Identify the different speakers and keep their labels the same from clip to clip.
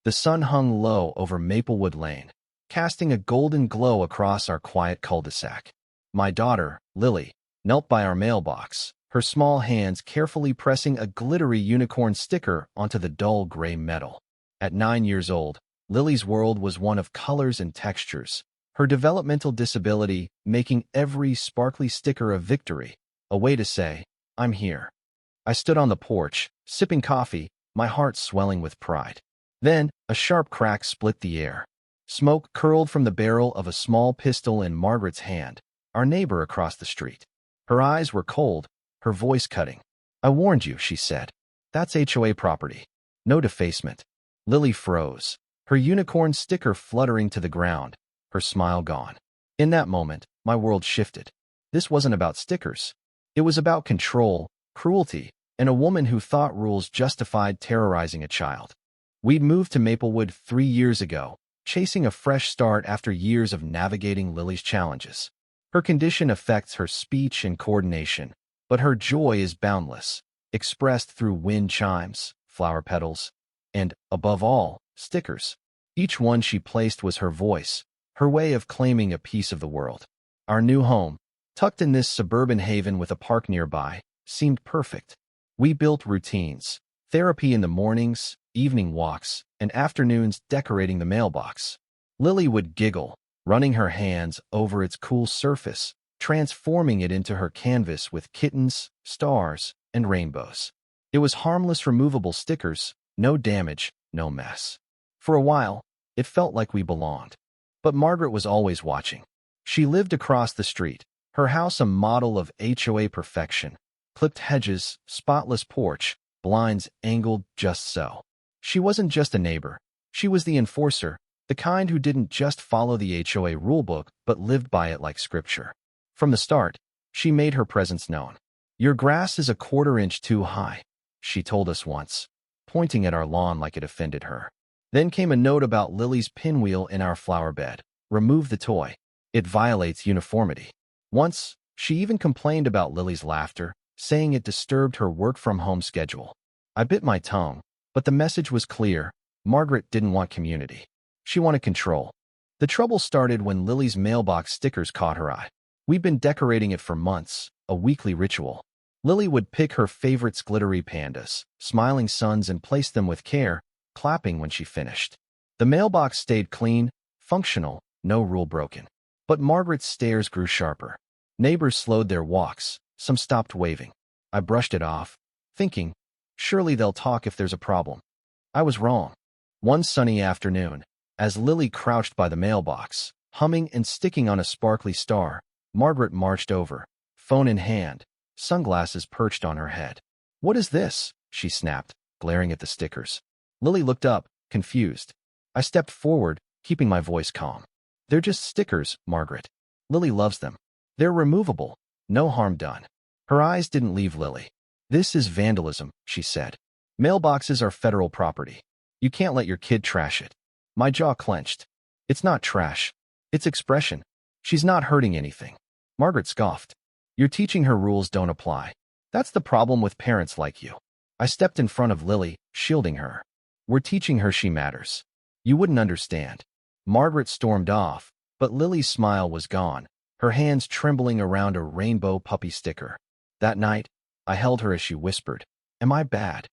Speaker 1: The sun hung low over Maplewood Lane, casting a golden glow across our quiet cul-de-sac. My daughter, Lily, knelt by our mailbox, her small hands carefully pressing a glittery unicorn sticker onto the dull gray metal. At 9 years old, Lily's world was one of colors and textures, her developmental disability making every sparkly sticker a victory, a way to say, "I'm here." I stood on the porch, sipping coffee, my heart swelling with pride. Then, a sharp crack split the air. Smoke curled from the barrel of a small pistol in Margaret's hand, our neighbor across the street. Her eyes were cold, her voice cutting. "I warned you," she said. "That's HOA property. No defacement." Lily froze, her unicorn sticker fluttering to the ground, her smile gone. In that moment, my world shifted. This wasn't about stickers. It was about control, cruelty, and a woman who thought rules justified terrorizing a child. We'd moved to Maplewood 3 years ago, chasing a fresh start after years of navigating Lily's challenges. Her condition affects her speech and coordination, but her joy is boundless, expressed through wind chimes, flower petals, and, above all, stickers. Each one she placed was her voice, her way of claiming a piece of the world. Our new home, tucked in this suburban haven with a park nearby, seemed perfect. We built routines, therapy in the mornings, evening walks, and afternoons decorating the mailbox. Lily would giggle, running her hands over its cool surface, transforming it into her canvas with kittens, stars, and rainbows. It was harmless removable stickers, no damage, no mess. For a while, it felt like we belonged. But Margaret was always watching. She lived across the street, her house a model of HOA perfection, clipped hedges, spotless porch, blinds angled just so. She wasn't just a neighbor. She was the enforcer, the kind who didn't just follow the HOA rulebook but lived by it like scripture. From the start, she made her presence known. "Your grass is a 1/4 inch too high," she told us once, pointing at our lawn like it offended her. Then came a note about Lily's pinwheel in our flower bed. "Remove the toy. It violates uniformity." Once, she even complained about Lily's laughter, saying it disturbed her work-from-home schedule. I bit my tongue, but the message was clear. Margaret didn't want community. She wanted control. The trouble started when Lily's mailbox stickers caught her eye. We'd been decorating it for months, a weekly ritual. Lily would pick her favorites, glittery pandas, smiling suns, and place them with care, clapping when she finished. The mailbox stayed clean, functional, no rule broken. But Margaret's stares grew sharper. Neighbors slowed their walks, some stopped waving. I brushed it off, thinking, surely they'll talk if there's a problem. I was wrong. One sunny afternoon, as Lily crouched by the mailbox, humming and sticking on a sparkly star, Margaret marched over, phone in hand, sunglasses perched on her head. "What is this?" she snapped, glaring at the stickers. Lily looked up, confused. I stepped forward, keeping my voice calm. "They're just stickers, Margaret. Lily loves them. They're removable. No harm done." Her eyes didn't leave Lily. "This is vandalism," she said. "Mailboxes are federal property. You can't let your kid trash it." My jaw clenched. "It's not trash. It's expression. She's not hurting anything." Margaret scoffed. "You're teaching her rules don't apply. That's the problem with parents like you." I stepped in front of Lily, shielding her. "We're teaching her she matters. You wouldn't understand." Margaret stormed off, but Lily's smile was gone, her hands trembling around a rainbow puppy sticker. That night, I held her as she whispered, "Am I bad?"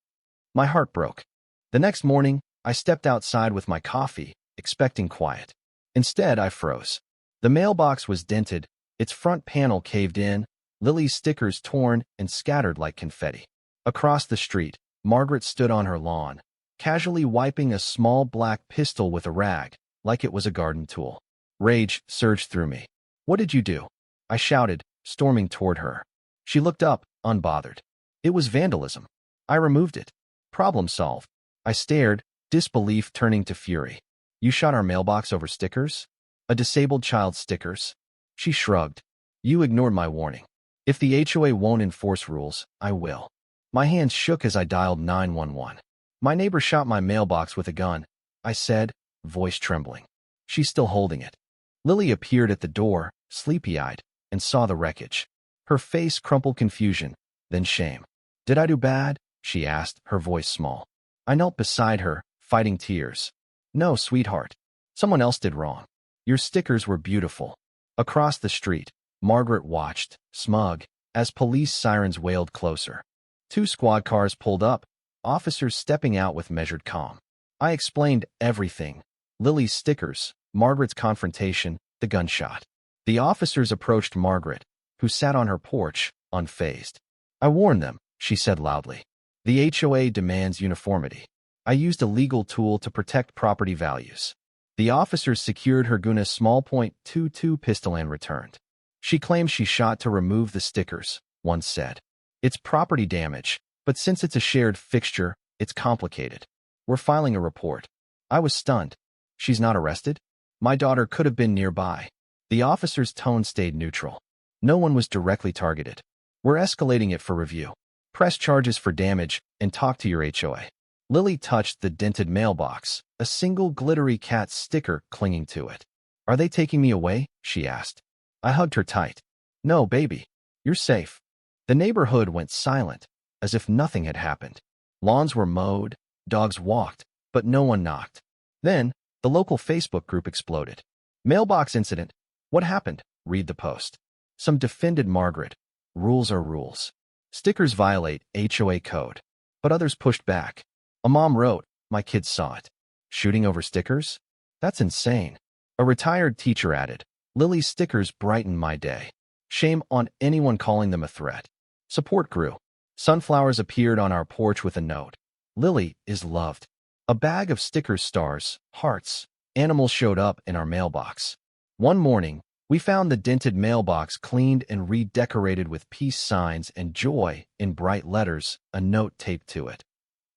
Speaker 1: My heart broke. The next morning, I stepped outside with my coffee, expecting quiet. Instead, I froze. The mailbox was dented, its front panel caved in, Lily's stickers torn and scattered like confetti. Across the street, Margaret stood on her lawn, casually wiping a small black pistol with a rag, like it was a garden tool. Rage surged through me. "What did you do?" I shouted, storming toward her. She looked up, unbothered. "It was vandalism. I removed it. Problem solved." I stared, disbelief turning to fury. "You shot our mailbox over stickers? A disabled child's stickers?" She shrugged. "You ignored my warning. If the HOA won't enforce rules, I will." My hands shook as I dialed 911. "My neighbor shot my mailbox with a gun," I said, voice trembling. "She's still holding it." Lily appeared at the door, sleepy-eyed, and saw the wreckage. Her face crumpled confusion, then shame. "Did I do bad?" she asked, her voice small. I knelt beside her, fighting tears. No, sweetheart. Someone else did wrong. Your stickers were beautiful. Across the street, Margaret watched, smug, as police sirens wailed closer. 2 squad cars pulled up, officers stepping out with measured calm. I explained everything. Lily's stickers, Margaret's confrontation, the gunshot. The officers approached Margaret, who sat on her porch, unfazed. I warned them, she said loudly. The HOA demands uniformity. I used a legal tool to protect property values. The officers secured her Guna's small .22 pistol and returned. She claimed she shot to remove the stickers, one said. It's property damage, but since it's a shared fixture, it's complicated. We're filing a report. I was stunned. She's not arrested? My daughter could have been nearby. The officer's tone stayed neutral. No one was directly targeted. We're escalating it for review. Press charges for damage and talk to your HOA. Lily touched the dented mailbox, a single glittery cat sticker clinging to it. Are they taking me away? She asked. I hugged her tight. No, baby. You're safe. The neighborhood went silent, as if nothing had happened. Lawns were mowed, dogs walked, but no one knocked. Then, the local Facebook group exploded. Mailbox incident. What happened? Read the post. Some defended Margaret. Rules are rules. Stickers violate HOA code. But others pushed back. A mom wrote, my kids saw it. Shooting over stickers? That's insane. A retired teacher added, Lily's stickers brighten my day. Shame on anyone calling them a threat. Support grew. Sunflowers appeared on our porch with a note. Lily is loved. A bag of stickers, stars, hearts, animals showed up in our mailbox. One morning, we found the dented mailbox cleaned and redecorated with peace signs and joy in bright letters, a note taped to it.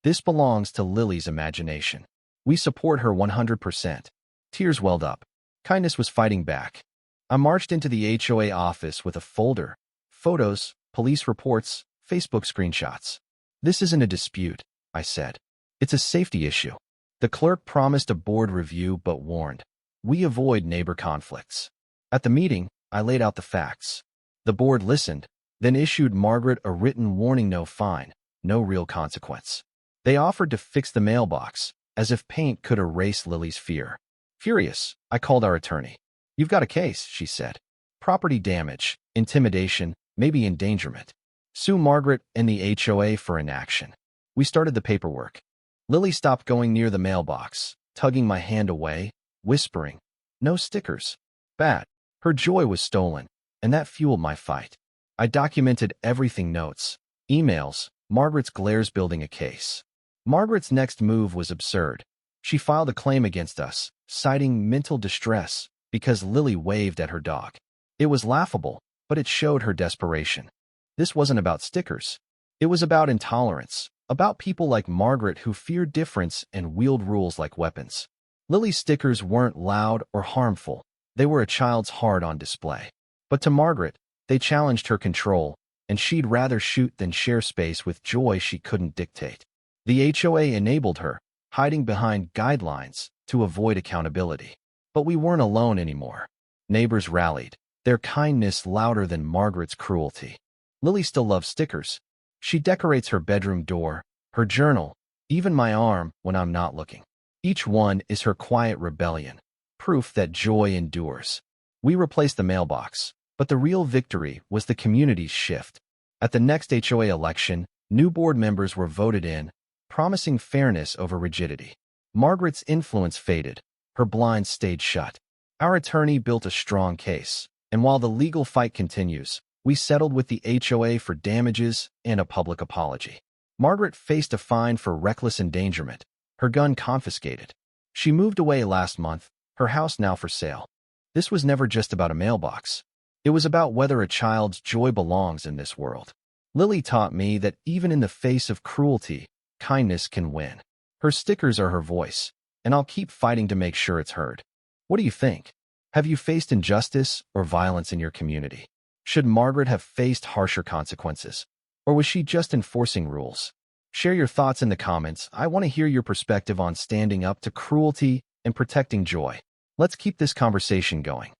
Speaker 1: This belongs to Lily's imagination. We support her 100%. Tears welled up. Kindness was fighting back. I marched into the HOA office with a folder, photos, police reports, Facebook screenshots. This isn't a dispute, I said. It's a safety issue. The clerk promised a board review but warned. We avoid neighbor conflicts. At the meeting, I laid out the facts. The board listened, then issued Margaret a written warning: no fine, no real consequence. They offered to fix the mailbox, as if paint could erase Lily's fear. Furious, I called our attorney. You've got a case, she said. Property damage, intimidation, maybe endangerment. Sue Margaret and the HOA for inaction. We started the paperwork. Lily stopped going near the mailbox, tugging my hand away, whispering, no stickers. Bad. Her joy was stolen, and that fueled my fight. I documented everything: notes, emails, Margaret's glares, building a case. Margaret's next move was absurd. She filed a claim against us, citing mental distress because Lily waved at her dog. It was laughable, but it showed her desperation. This wasn't about stickers. It was about intolerance, about people like Margaret who feared difference and wield rules like weapons. Lily's stickers weren't loud or harmful. They were a child's heart on display. But to Margaret, they challenged her control, and she'd rather shoot than share space with joy she couldn't dictate. The HOA enabled her, hiding behind guidelines to avoid accountability. But we weren't alone anymore. Neighbors rallied, their kindness louder than Margaret's cruelty. Lily still loves stickers. She decorates her bedroom door, her journal, even my arm when I'm not looking. Each one is her quiet rebellion, proof that joy endures. We replaced the mailbox, but the real victory was the community's shift. At the next HOA election, new board members were voted in, promising fairness over rigidity. Margaret's influence faded. Her blinds stayed shut. Our attorney built a strong case, and while the legal fight continues, we settled with the HOA for damages and a public apology. Margaret faced a fine for reckless endangerment, her gun confiscated. She moved away last month, her house now for sale. This was never just about a mailbox. It was about whether a child's joy belongs in this world. Lily taught me that even in the face of cruelty, kindness can win. Her stickers are her voice, and I'll keep fighting to make sure it's heard. What do you think? Have you faced injustice or violence in your community? Should Margaret have faced harsher consequences? Or was she just enforcing rules? Share your thoughts in the comments. I want to hear your perspective on standing up to cruelty and protecting joy. Let's keep this conversation going.